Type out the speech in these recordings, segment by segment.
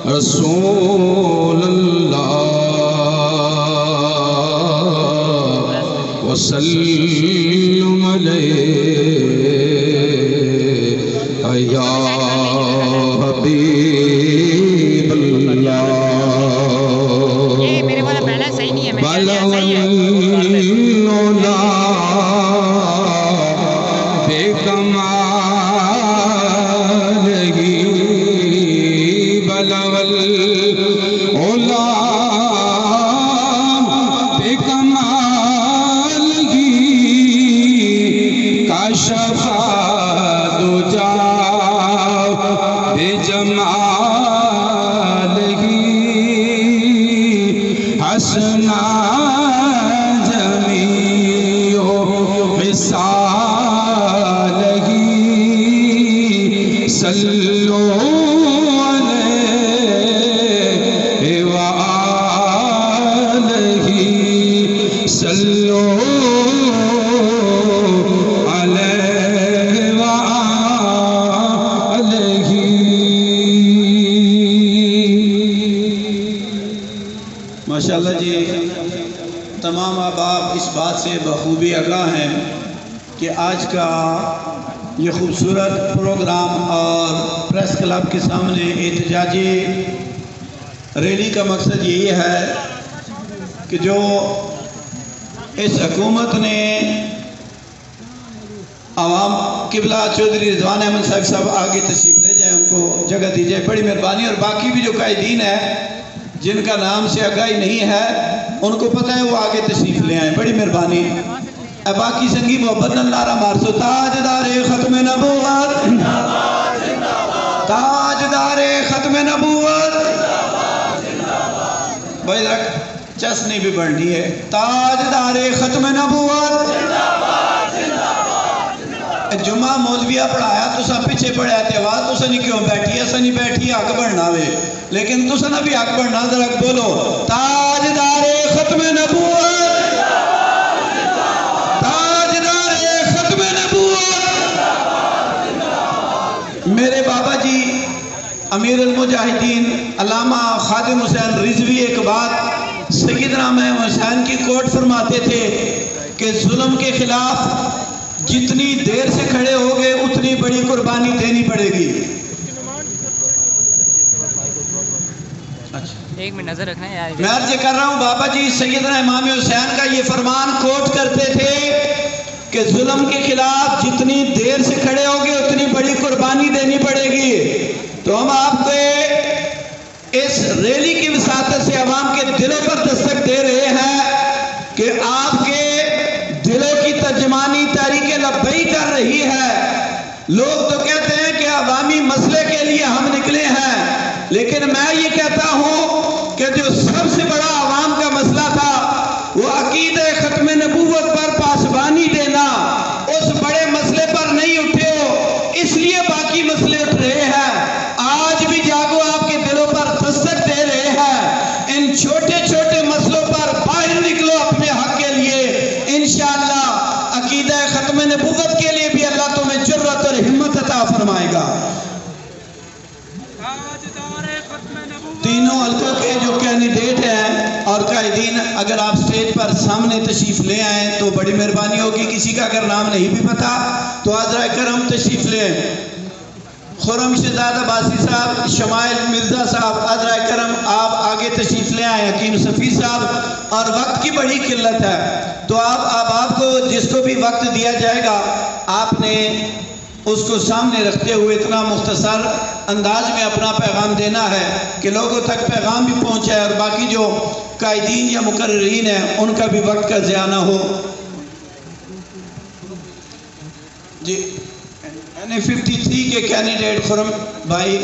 رسول اللہ وسلم علیہ یا حبیب اللہ یہ میرے والا پہلا صحیح نہیں ہے ماشاءاللہ جی، تمام احباب اس بات سے بخوبی آگاہ ہیں کہ آج کا یہ خوبصورت پروگرام اور پریس کلب کے سامنے احتجاجی ریلی کا مقصد یہی ہے کہ جو اس حکومت نے عوام قبلہ چودھری رضوان احمد صاحب آگے تشریف لے جائیں، ان کو جگہ دی جائے، بڑی مہربانی۔ اور باقی بھی جو قائدین ہیں جن کا نام سے آگاہی نہیں ہے ان کو پتہ ہے وہ آگے تشریف لے آئیں، بڑی مہربانی۔ باقی سنگی محبت نارا مارسو تاجدار ختم نبوت، تاجدار ختم نبوت، بھائی رکھ چسنی بھی بڑھنی ہے، تاجدار ختم نبوت۔ جمعہ مولویہ پڑھایا تو سب پیچھے پڑھے آتے آواز تو سنی کیوں بیٹھی ہے، سنی بیٹھی حق بڑھنا وے، لیکن تو سنہ بھی حق بڑھنا ذرا بولو تاجدار ختم نبوت، تاجدار ختم نبوت۔ میرے بابا جی امیر المجاہدین علامہ خادم حسین رضوی ایک بات سیدنا امام حسین کی کوٹ فرماتے تھے کہ ظلم کے خلاف جتنی دیر سے کھڑے ہوگے اتنی بڑی قربانی دینی پڑے گی۔ ایک منٹ نظر رکھنا ہے یار، میں عرض کر رہا ہوں بابا جی سیدنا امام حسین کا یہ فرمان کوٹ کرتے تھے کہ ظلم کے خلاف جتنی دیر سے کھڑے ہوگے اتنی بڑی قربانی دینی پڑے گی۔ تو ہم آپ کو اس ریلی کی وساطت سے عوام کے دلوں پر دستک دے رہے ہیں کہ آپ کے دلوں کی ترجمانی تحریک لبیک کر رہی ہے۔ لوگ تو کہتے ہیں کہ عوامی مسئلے کے لیے ہم نکلے ہیں، لیکن میں یہ کہتا ہوں کہ جو سب سے بڑا عوام کا مسئلہ تھا وہ عقیدہ ختم نبوت پر پاسبانی دینا، اس بڑے مسئلے پر نہیں اٹھے ہو، اس لیے باقی مسئلے اٹھ رہے ہیں۔ آج بھی جاگو آپ کے دلوں پر دستک دے رہے ہیں، ان چھوٹے چھوٹے مسئلوں پر باہر نکلو اپنے حق کے لیے، انشاءاللہ عقیدہ ختم نبوت کے لیے بھی اللہ تمہیں جرأت اور ہمت عطا فرمائے گا۔ تینوں حلقوں کے جو کینڈیڈیٹ ہیں اور قائدین اگر آپ سٹیج پر سامنے تشریف لے آئیں تو بڑی مہربانی ہوگی۔ کسی کا اگر نام نہیں بھی پتا تو حضرہ کرم تشریف لے آئیں۔ خرم شہزاد عباسی صاحب، شمائل مرزا صاحب، حضرہ کرم آپ آگے تشریف لے آئیں، حکیم صفی صاحب۔ اور وقت کی بڑی قلت ہے تو آپ کو جس کو بھی وقت دیا جائے گا آپ نے اس کو سامنے رکھتے ہوئے اتنا مختصر انداز میں اپنا پیغام دینا ہے کہ لوگوں تک پیغام بھی پہنچائے اور باقی جو قائدین یا مقررین ہیں ان کا بھی وقت کا ضیاع نہ ہو۔ جی N53 کے کینڈیڈیٹ خرم بھائی،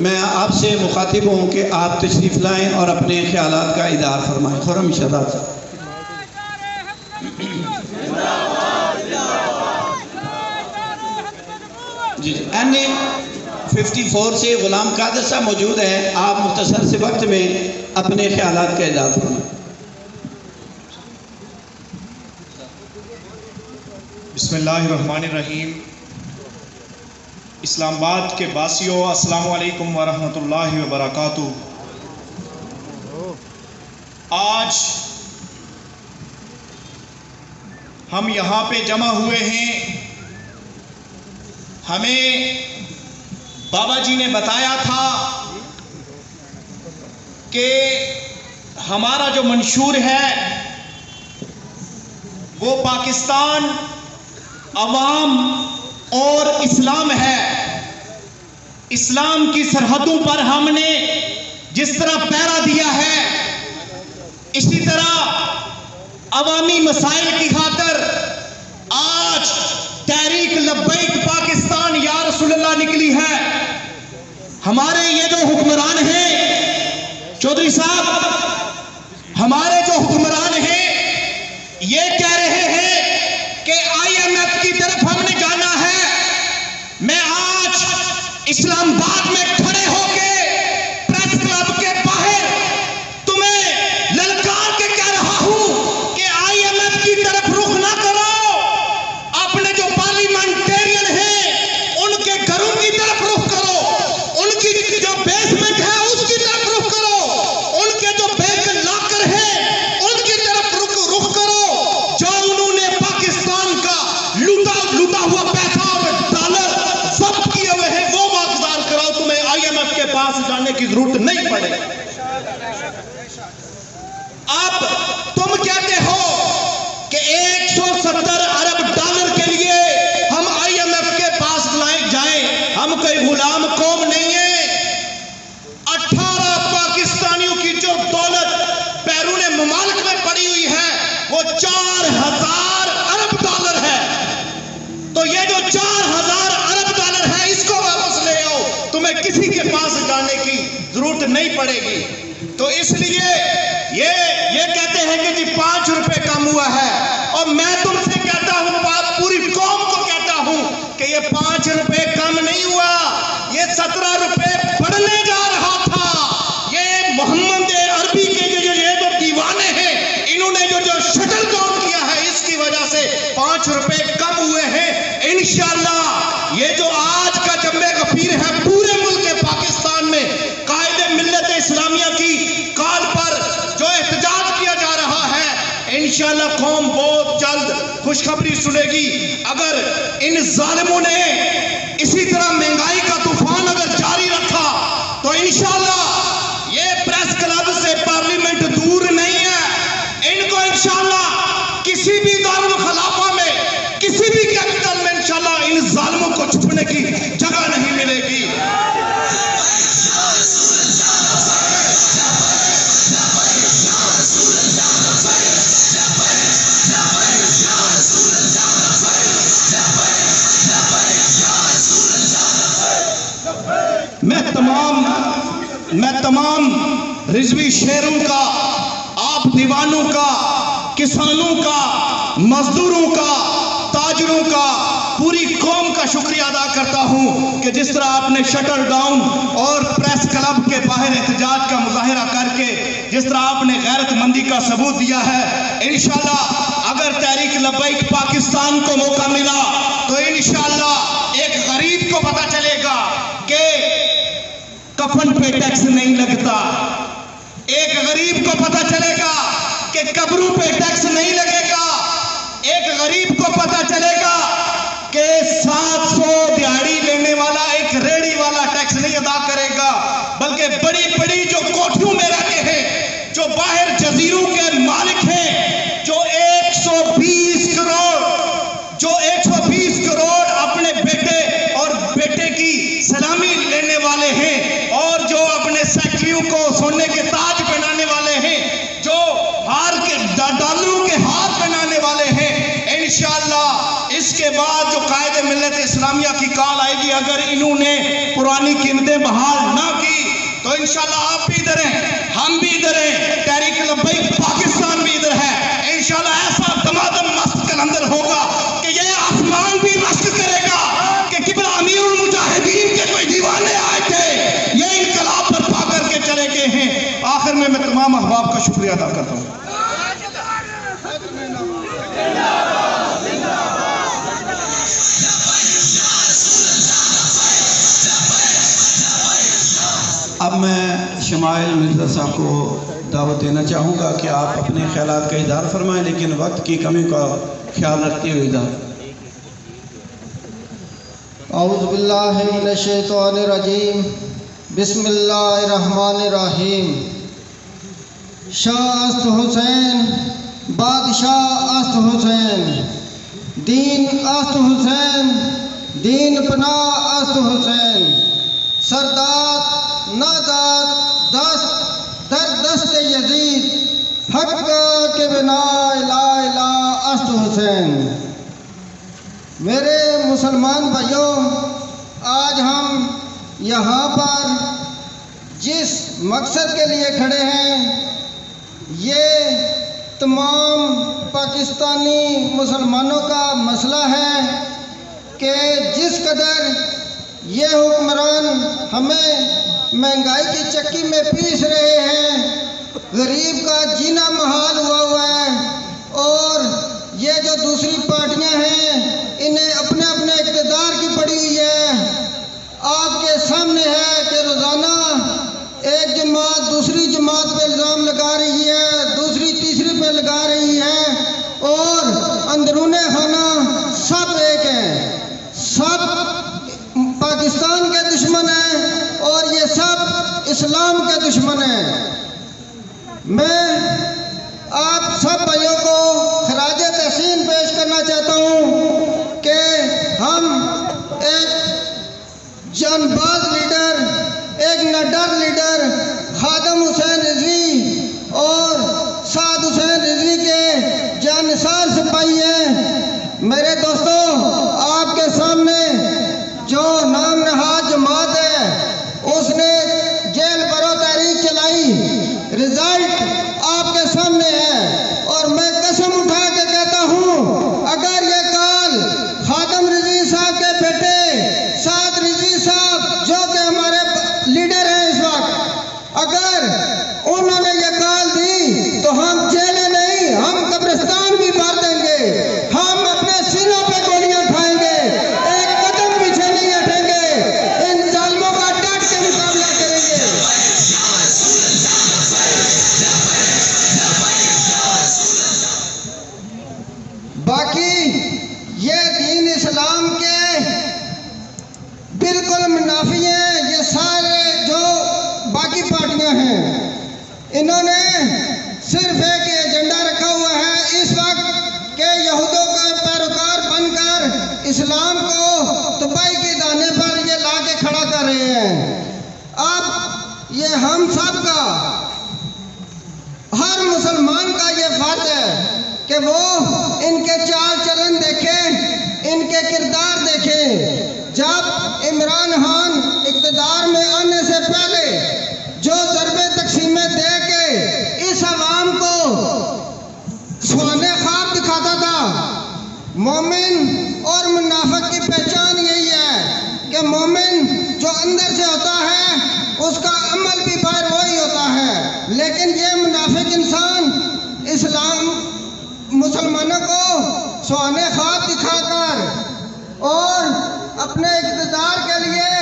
میں آپ سے مخاطب ہوں کہ آپ تشریف لائیں اور اپنے خیالات کا اظہار فرمائیں۔ خرم شہزاد صاحب۔ جی N54 سے غلام قادر صاحب موجود ہیں، آپ مختصر سے وقت میں اپنے خیالات کا اظہار فرمائیں۔ بسم اللہ الرحمن الرحیم۔ اسلام آباد کے باسیوں، السلام علیکم ورحمۃ اللہ وبرکاتہ۔ آج ہم یہاں پہ جمع ہوئے ہیں، ہمیں بابا جی نے بتایا تھا کہ ہمارا جو منشور ہے وہ پاکستان، عوام اور اسلام ہے۔ اسلام کی سرحدوں پر ہم نے جس طرح پہرا دیا ہے، اسی طرح عوامی مسائل کی خاطر آج تحریک لبیک پاکستان یا رسول اللہ نکلی ہے۔ ہمارے یہ جو حکمران ہیں چودھری صاحب، ہمارے جو حکمران ہیں یہ کہہ رہے ہیں کہ IMF کی طرف ہم نے جانا ہے۔ میں آج اسلام آباد میں کھڑے ہو کے پریس کلب کے باہر تمہیں للکار کے کہہ رہا ہوں کہ IMF کی طرف رخ نہ کرو، اپنے جو پارلیمنٹیرین ہیں ان کے گھروں کی طرف رخ کرو، ان کی جو بیسمنٹ ہے اس کی طرف رخ کرو، ان کے جو بینک لاکر ہیں ان کی طرف رخ کرو، جو انہوں نے پاکستان کا لوٹا ہوا پیسہ اور ڈالر ضبط کیے ہوئے ہیں وہ واپس کراؤ۔ تمہیں IMF کے پاس جانے کی ضرورت نہیں پڑے۔ اب تم کہتے ہو کہ 170 ارب ڈالر کے لیے ہم IMF کے پاس جائیں، ہم کوئی غلام قوم نہیں ہے۔ 18 پاکستانیوں کی جو دولت بیرون ممالک میں پڑی ہوئی ہے وہ 4000 ارب ڈالر ہے۔ تو یہ جو 4000 ارب ڈالر ہے اس کو واپس لے آؤ، تمہیں کسی کے پاس جانے کی ضرورت نہیں پڑے گی۔ تو اس لیے یہ کہتے ہیں کہ جی 5 روپے کم ہوا ہے، اور میں تم سے کہتا ہوں، پوری قوم کو کہتا ہوں کہ یہ 5 روپے کم نہیں ہوا، یہ 17 روپے بڑھنے جا رہا تھا۔ یہ محمد عربی کے جو دیوانے ہیں انہوں نے جو شٹل ڈاؤن کیا ہے اس کی وجہ سے 5 روپے کم ہوئے ہیں۔ انشاءاللہ یہ جو آج کا جمع غفیر ہے پورے ملک پاکستان میں قائد ملت اسلامیہ کی کال پر جو احتجاج کیا جا رہا ہے، انشاءاللہ قوم بہت جلد خوشخبری سنے گی۔ اگر ان ظالموں نے اسی طرح مہنگائی کا طوفان اگر جاری رکھا تو انشاءاللہ یہ پریس کلب سے پارلیمنٹ دور نہیں ہے۔ ان کو انشاءاللہ کسی بھی دارالخلافہ میں، کسی بھی کیپٹل میں انشاءاللہ ان ظالموں کو چھپنے کی جگہ نہیں ملے گی۔ میں تمام رضوی شہروں کا، آپ دیوانوں کا، کسانوں کا، مزدوروں کا، تاجروں کا، پوری قوم کا شکریہ ادا کرتا ہوں کہ جس طرح آپ نے شٹل ڈاؤن اور پریس کلب کے باہر احتجاج کا مظاہرہ کر کے جس طرح آپ نے غیرت مندی کا ثبوت دیا ہے۔ انشاءاللہ اگر تحریک لبیک پاکستان کو موقع ملا تو انشاءاللہ ایک غریب کو پتہ چلے گا کہ کفن پہ ٹیکس نہیں لگتا، ایک غریب کو پتہ چلے گا کہ قبروں پہ ٹیکس نہیں لگے گا، ایک غریب کو پتہ چلے گا کہ 700 دیہڑی لینے والا ایک ریڑھی والا ٹیکس نہیں ادا کرے گا، بلکہ بڑی بڑی جو کوٹھیوں میں رہتے ہیں، جو باہر جزیروں کے مالک ہیں، جو 120 کروڑ اپنے بیٹے اور بیٹے کی سلامی لینے والے ہیں، اور جو اپنے سیکٹریوں کو سونے کے تاج پہنانے والے ہیں، جو ڈالروں کے ہار پہنانے والے ہیں، انشاءاللہ اس کے بعد جو قائد ملت اسلامیہ کی کال آئے گی، اگر انہوں نے پرانی قیمتیں بحال نہ کی تو انشاءاللہ آپ بھی ادھر ہیں، ہم بھی ادھر ہیں، تحریک لبیک پاکستان بھی ادھر ہے۔ انشاءاللہ ایسا دمادم مست کلندر ہوگا کہ یہ آسمان بھی مست کرے گا کہ قبلہ امیر المجاہدین کے کوئی دیوانے آئے تھے، یہ انقلاب برپا کر کے چلے گئے ہیں۔ آخر میں تمام احباب کا شکریہ ادا کرتا ہوں۔ اب میں شمائل مرزا صاحب کو دعوت دینا چاہوں گا کہ آپ اپنے خیالات کا اظہار فرمائیں، لیکن وقت کی کمی کا خیال رکھتے ہوئے اظہار۔ اعوذ باللہ من الشیطان الرجیم، بسم اللہ الرحمن الرحیم۔ شاہ است حسین، بادشاہ است حسین، دین است حسین، دین پناہ است حسین، سرداد ناداد دست در دست یزید، حق کے بنا لا الہ است حسین۔ میرے مسلمان بھائیوں، آج ہم یہاں پر جس مقصد کے لیے کھڑے ہیں، یہ تمام پاکستانی مسلمانوں کا مسئلہ ہے کہ جس قدر یہ حکمران ہمیں مہنگائی کی چکی میں پیس رہے ہیں، غریب کا جینا محال ہوا ہے، اور یہ جو دوسری پارٹیاں ہیں انہیں اپنے اپنے اقتدار کی پڑی ہوئی ہے۔ آپ کے سامنے ہے کہ روزانہ ایک جماعت دوسری جماعت پہ الزام لگا رہی ہے، دوسری تیسری پہ لگا رہی ہے، اور اندرون خانہ سب ایک ہیں، سب پاکستان کے دشمن ہیں، اور یہ سب اسلام کے دشمن ہیں۔ میں آپ سب بھائیوں کو خراج تحسین پیش کرنا چاہتا ہوں کہ ہم ایک جان باز لیڈر، ایک نڈر لیڈر خادم حسین رضوی اور سعد حسین رضوی کے جانثار سپاہی ہیں۔ میرے دوستو، آپ کے سامنے جو نام نہاد جماعت ہے اس نے جیل برو تحریک چلائی، رزلٹ آپ کے سامنے ہے، اور میں قسم اٹھا کے کہتا ہوں اگر یہ کال خادم رضوی صاحب کے بیٹے سعد رضوی صاحب جو کہ ہمارے لیڈر ہیں اس وقت، اگر انہوں نے یہ کال دی تو ہم جیلیں نہیں، ہم قبرستان بھی بھر دیں گے، ہم اپنے سینوں پہ گولیاں کھائیں گے، ایک قدم پیچھے نہیں ہٹیں گے، ان ظالموں کا ڈٹ کے مقابلہ کریں گے۔ باقی یہ دین اسلام کے بالکل منافی ہیں، یہ سارے جو باقی پارٹیاں ہیں، انہوں نے صرف ایک ایجنڈا رکھا ہوا ہے اس وقت کہ یہودوں کا پیروکار بن کر اسلام کو تباہی کے دانے پر یہ لا کے کھڑا کر رہے ہیں۔ اب یہ ہم سب کا، ہر مسلمان کا یہ فرض ہے کہ وہ ان کے چال چلن دیکھیں، ان کے کردار دیکھیں۔ جب عمران خان اقتدار میں آنے سے پہلے جو ضربے تقسیمیں دے کے اس عوام کو سونے خواب دکھاتا تھا، مومن اور منافق کی پہچان یہی ہے کہ مومن جو اندر سے ہوتا ہے اس کا عمل بھی باہر وہی ہوتا ہے، لیکن یہ منافق انسان اسلام مسلمانوں کو سونے خواب دکھا کر اور اپنے اقتدار کے لیے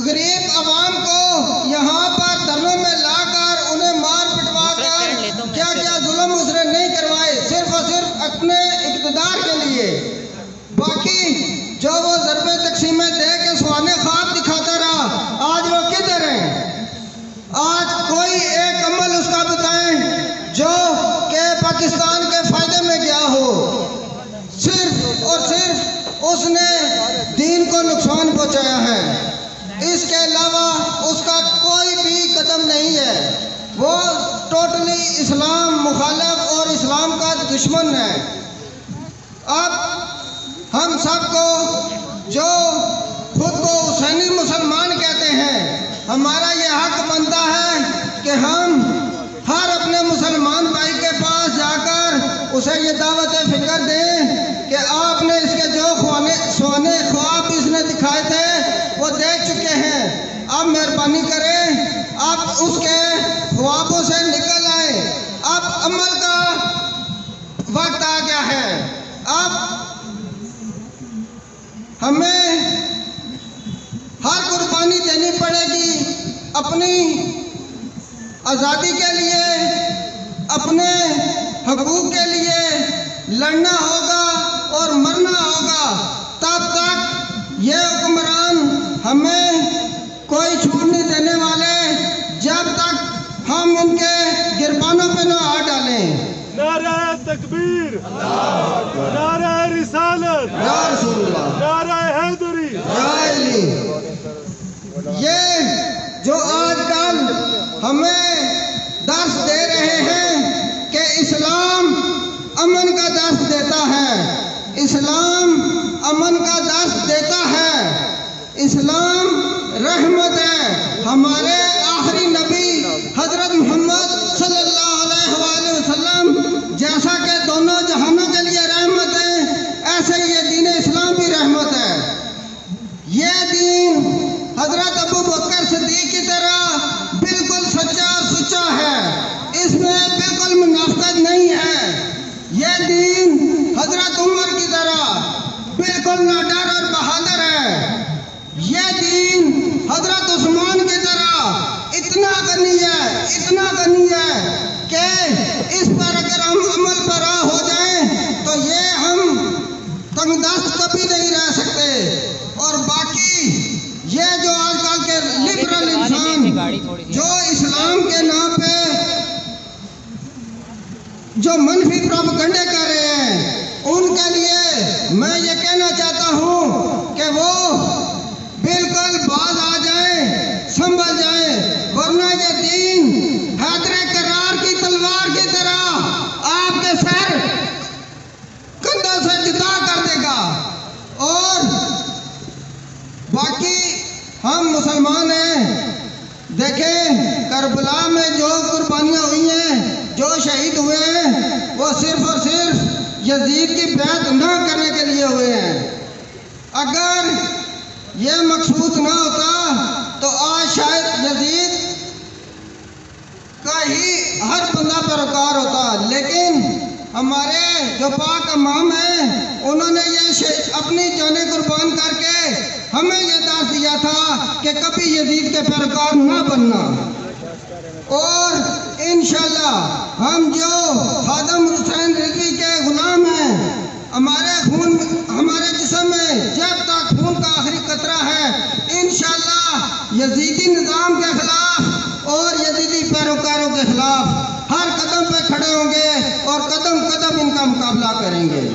غریب عوام کو یہاں پر دھرنوں میں لا کر انہیں مار پٹوا کر کیا کیا ظلم اس نے نہیں کروائے، صرف اور صرف اپنے اقتدار کے لیے۔ باقی جو وہ ضربے تقسیمیں دے کے سونے خواب دکھاتا رہا، آج وہ کدھر ہیں؟ آج کوئی ایک عمل اس کا بتائیں جو کہ پاکستان کے فائدے میں گیا ہو۔ صرف اور صرف اس نے دین کو نقصان پہنچایا ہے، اس کے علاوہ اس کا کوئی بھی قدم نہیں ہے۔ وہ ٹوٹلی اسلام مخالف اور اسلام کا دشمن ہے۔ اب ہم سب کو جو خود کو حسینی مسلمان کہتے ہیں، ہمارا یہ حق بنتا ہے کہ ہم ہر اپنے مسلمان بھائی کے پاس جا کر اسے یہ دعوت فکر دیں کہ آپ نے اس کے جو سونے خواب اس نے دکھائے تھے وہ دیکھ چکے ہیں، اب مہربانی کریں، اب اس کے خوابوں سے نکل آئیں، اب عمل کا وقت آ گیا ہے۔ اب ہمیں ہر قربانی دینی پڑے گی، اپنی آزادی کے لیے، اپنے حقوق کے لیے لڑنا ہوگا اور مرنا ہوگا، تب تک یہ حکمران ہمیں کوئی چھوٹ نہیں دینے والے جب تک ہم ان کے گربانوں پہ نہ ہاتھ ڈالیں۔ نعرہ تکبیر، نعرہ رسالت، یا رسول اللہ، نعرہ حیدری، یا علی۔ یہ جو آج کل ہمیں درس دے رہے ہیں کہ اسلام امن کا درس دیتا ہے، اسلام امن کا درس دیتا ہے، اسلام رحمت ہے۔ ہمارے آخری نبی حضرت محمد صلی اللہ علیہ وآلہ وسلم جیسا کہ دونوں جہانوں کے لیے رحمت ہے، ایسے یہ دین اسلام بھی رحمت ہے۔ یہ دین حضرت ابو بکر صدیق کی طرح بالکل سچا اور سچا ہے، اس میں بالکل منافقت نہیں ہے۔ یہ دین حضرت عمر کی طرح بالکل ناڈر اور بہادر ہے۔ یہ دین حضرت عثمان کی طرح اتنا غنی ہے، اتنا غنی ہے کہ اس پر اگر ہم عمل پیرا ہو جائیں تو یہ ہم تنگ دست کبھی نہیں رہ سکتے۔ اور باقی یہ جو آج کل کے لبرل انسان جو اسلام کے نام پہ جو منفی پروپیگنڈے کر رہے ہیں، ان کے لیے میں یہ کہنا چاہتا ہوں کہ وہ بالکل باز آ جائیں، سنبھل جائیں، ورنہ یہ دین حیدر کرار کی تلوار کی طرح آپ کے سر کندھوں سے جدا کر دے گا۔ اور باقی ہم مسلمان ہیں، دیکھیں کربلا میں جو قربانیاں ہوئی ہیں، جو شہید ہوئے ہیں، وہ صرف اور صرف یزید کی بیعت نہ کرنے کے لیے ہوئے ہیں۔ اگر یہ مقصود نہ ہوتا تو آج شاید یزید کا ہی ہر بندہ پیروکار ہوتا، لیکن ہمارے جو پاک امام ہیں انہوں نے یہ اپنی جانیں قربان کر کے ہمیں یہ درس دیا تھا کہ کبھی یزید کے پیروکار نہ بننا۔ اور انشاءاللہ ہم جو خادم حسین رضوی کے غلام ہیں، ہمارے خون ہمارے جسم میں جب تک خون کا آخری قطرہ ہے، انشاءاللہ یزیدی نظام کے خلاف اور یزیدی پیروکاروں کے خلاف ہر قدم پہ کھڑے ہوں گے اور قدم قدم ان کا مقابلہ کریں گے۔